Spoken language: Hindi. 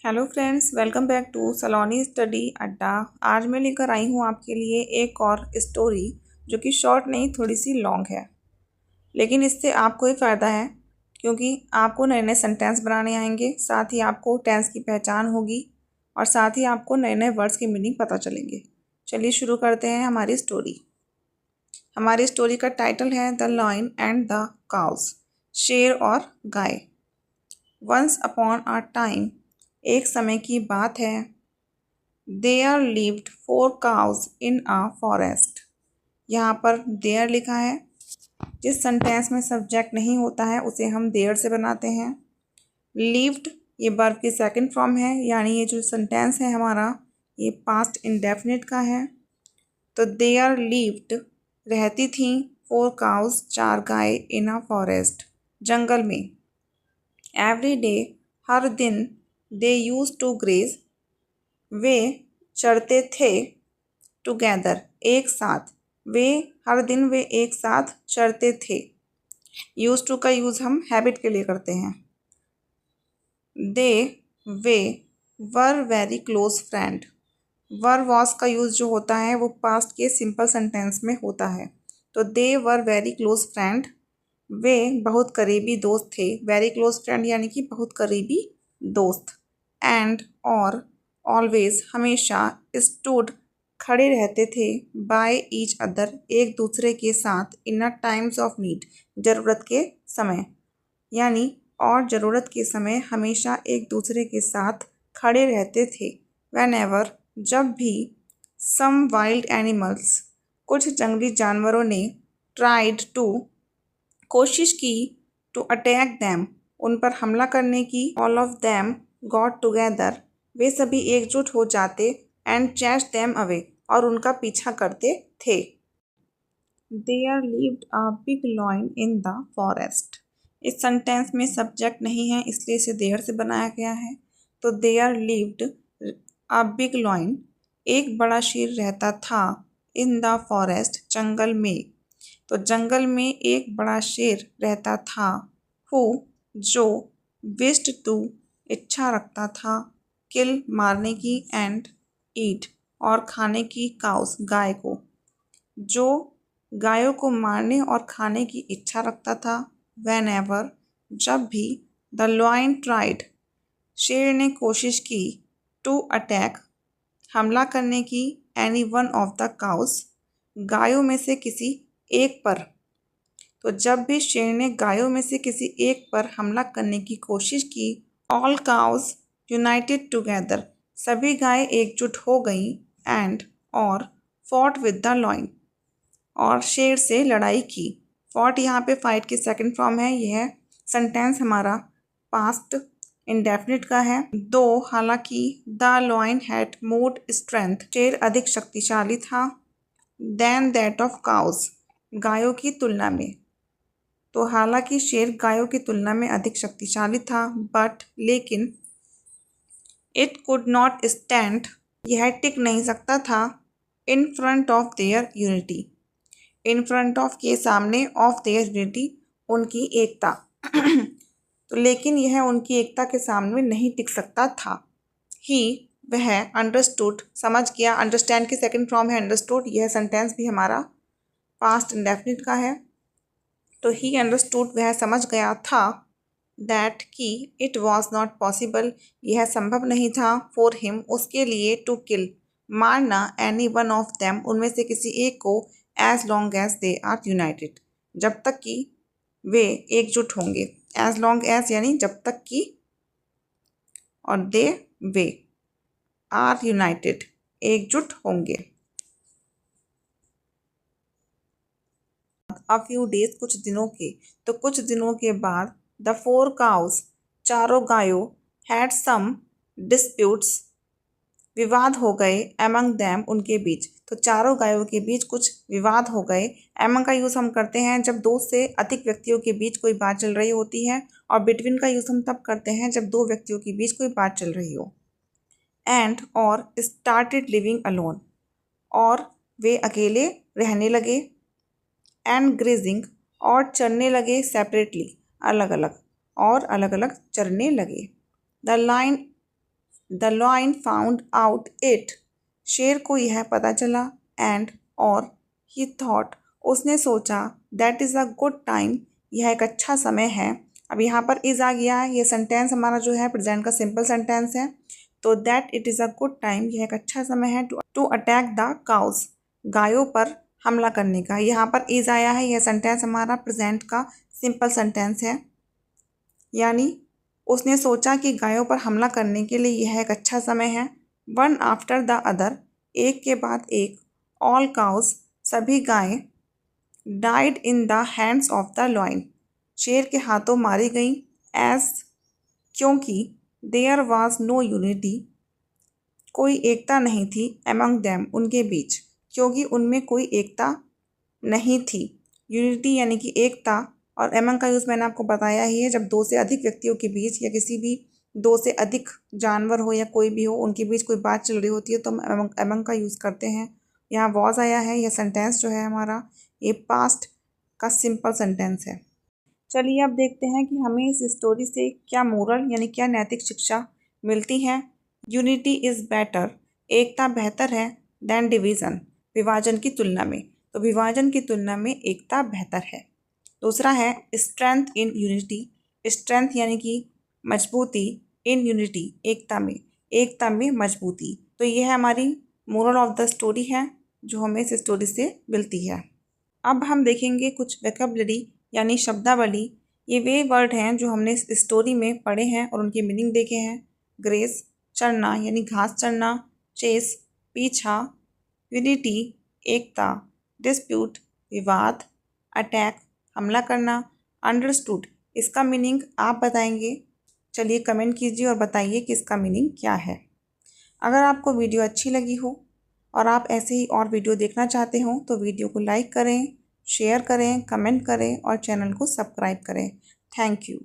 Hello friends, welcome back to Saloni study Adda. आज मैं लेकर आई हूँ आपके लिए एक और स्टोरी जो कि शॉर्ट नहीं, थोड़ी सी लॉन्ग है, लेकिन इससे आपको ही फ़ायदा है क्योंकि आपको नए नए सेंटेंस बनाने आएंगे, साथ ही आपको टेंस की पहचान होगी और साथ ही आपको नए नए वर्ड्स की मीनिंग पता चलेंगे। चलिए शुरू करते हैं हमारी स्टोरी। हमारी स्टोरी का टाइटल है the lion and the cows, शेर और गाय। वंस अपॉन अ टाइम, एक समय की बात है, there lived 4 cows in a forest. यहाँ पर देयर लिखा है। जिस सेंटेंस में सब्जेक्ट नहीं होता है उसे हम देयर से बनाते हैं। लिव्ड ये वर्ब की सेकंड फॉर्म है, यानी ये जो सेंटेंस है हमारा ये पास्ट इंडेफिनिट का है। तो देयर लिव्ड रहती थी 4 cause 4 guy in a forest, जंगल में। एवरी डे हर दिन, दे यूज टू ग्रेज वे चढ़ते थे, टुगेदर एक साथ, वे हर दिन वे एक साथ चढ़ते थे। यूज टू का यूज़ हम हैबिट के लिए करते हैं। दे वे were very close friend, were was का यूज़ जो होता है वो पास्ट के सिंपल सेंटेंस में होता है। तो दे वर वेरी क्लोज फ्रेंड, वे बहुत करीबी दोस्त थे। वेरी क्लोज फ्रेंड यानी कि बहुत करीबी दोस्त। एंड और ऑलवेज हमेशा, स्टूड खड़े रहते थे, बाय ईच अदर एक दूसरे के साथ, इन अ टाइम्स ऑफ नीड ज़रूरत के समय, यानी और ज़रूरत के समय हमेशा एक दूसरे के साथ खड़े रहते थे। वैन एवर जब भी, सम वाइल्ड एनिमल्स कुछ जंगली जानवरों ने, ट्राइड टू कोशिश की, टू अटैक दैम उन पर हमला करने की, all of them got together वे सभी एकजुट हो जाते, एंड चैस्ड दैम अवे और उनका पीछा करते थे। There lived a big lion in the forest. इस सेंटेंस में सब्जेक्ट नहीं है इसलिए इसे देयर से बनाया गया है। तो there lived a big lion, एक बड़ा शेर रहता था, इन द फॉरेस्ट जंगल में। तो जंगल में एक बड़ा शेर रहता था, हु जो, विश्ड टू इच्छा रखता था, किल मारने की, एंड ईट और खाने की, काउस गाय को, जो गायों को मारने और खाने की इच्छा रखता था। वैन एवर जब भी, द लॉयन ट्राइड शेर ने कोशिश की, टू अटैक हमला करने की, any one of the cows गायों में से किसी एक पर। तो जब भी शेर ने गायों में से किसी एक पर हमला करने की कोशिश की, ऑल काउज यूनाइटेड टुगेदर सभी गाय एकजुट हो गईं, एंड और फॉट विद द लॉयन और शेर से लड़ाई की। फॉट यहाँ पे फाइट की सेकंड फॉर्म है। यह सेंटेंस हमारा पास्ट इंडेफिनिट का है। दो हालांकि, the lion had more strength शेर अधिक शक्तिशाली था, देन दैट ऑफ काउज गायों की तुलना में। तो हालांकि शेर गायों की तुलना में अधिक शक्तिशाली था, बट लेकिन, इट कुड नॉट स्टैंड यह टिक नहीं सकता था, in front of their unity in front of के सामने, ऑफ देयर यूनिटी उनकी एकता। तो लेकिन यह उनकी एकता के सामने नहीं टिक सकता था। ही वह, अंडरस्टूड समझ गया, अंडरस्टैंड की सेकंड फॉर्म है अंडरस्टूड। यह सेंटेंस भी हमारा पास्ट इंडेफिनिट का है। तो ही अंडरस्टूड वह समझ गया था, दैट कि इट वॉज नॉट पॉसिबल यह संभव नहीं था, फॉर हिम उसके लिए, टू किल मारना, एनी वन ऑफ देम उनमें से किसी एक को, as long as they are united जब तक कि वे एकजुट होंगे। एज लॉन्ग एज यानी जब तक कि, और दे वे आर यूनाइटेड एकजुट होंगे। अ फ्यू डेज कुछ दिनों के, तो कुछ दिनों के बाद, द 4 काउज चारों गायों, हैड सम डिस्प्यूट्स विवाद हो गए, एमंग दैम उनके बीच। तो चारों गायों के बीच कुछ विवाद हो गए। एमंग का यूज़ हम करते हैं जब दो से अधिक व्यक्तियों के बीच कोई बात चल रही होती है, और बिटवीन का यूज़ हम तब करते हैं जब दो व्यक्तियों के बीच कोई बात चल रही हो। एंड और स्टार्टेड लिविंग अलोन और वे अकेले रहने लगे। एंड ग्रेजिंग और चरने लगे, सेपरेटली अलग अलग, और अलग अलग चरने लगे। The line the lion found out it, शेर को यह पता चला, एंड और ही थॉट, उसने सोचा, that is a good time, यह एक अच्छा समय है। अब यहाँ पर इज़ आ गया है, ये सेंटेंस हमारा जो है प्रेजेंट का सिंपल सेंटेंस है। तो that it is a good time, यह एक अच्छा समय है टू अटैक द काउज, गायों पर हमला करने का। यहाँ पर इज़ आया है, यह सेंटेंस हमारा प्रेजेंट का सिंपल सेंटेंस है, यानी उसने सोचा कि गायों पर हमला करने के लिए यह एक अच्छा समय है। वन आफ्टर द अदर, एक के बाद एक, ऑल काउज, सभी गायें, died in the hands of the lion, शेर के हाथों मारी गईं, एज, क्योंकि, देयर वाज नो यूनिटी, कोई एकता नहीं थी, एमंग देम, उनके बीच, क्योंकि उनमें कोई एकता नहीं थी। यूनिटी यानी कि एकता, और एमंग का यूज़ मैंने आपको बताया ही है, जब दो से अधिक व्यक्तियों के बीच या किसी भी दो से अधिक जानवर हो या कोई भी हो उनके बीच कोई बात चल रही होती है तो हम एमंग का यूज़ करते हैं। यहाँ वॉज आया है, यह सेंटेंस जो है हमारा ये पास्ट का सिंपल सेंटेंस है। चलिए अब देखते हैं कि हमें इस स्टोरी से क्या मोरल यानी क्या नैतिक शिक्षा मिलती है। यूनिटी इज़ बेटर, एकता बेहतर है, देन डिवीज़न, विभाजन की तुलना में। तो विभाजन की तुलना में एकता बेहतर है। दूसरा है स्ट्रेंथ इन यूनिटी, स्ट्रेंथ यानी कि मजबूती, इन यूनिटी, एकता में मजबूती। तो ये है हमारी मोरल ऑफ द स्टोरी है जो हमें इस स्टोरी से मिलती है। अब हम देखेंगे कुछ वोकैबुलरी यानी शब्दावली। ये वे वर्ड हैं जो हमने इस स्टोरी में पढ़े हैं और उनके मीनिंग देखे हैं। ग्रेस, चढ़ना यानी घास चढ़ना, चेस, पीछा, यूनिटी, एकता, डिस्प्यूट, विवाद, अटैक, हमला करना, अंडरस्टूड, इसका मीनिंग आप बताएंगे। चलिए कमेंट कीजिए और बताइए कि इसका मीनिंग क्या है। अगर आपको वीडियो अच्छी लगी हो और आप ऐसे ही और वीडियो देखना चाहते हो तो वीडियो को लाइक करें, शेयर करें, कमेंट करें और चैनल को सब्सक्राइब करें। Thank you.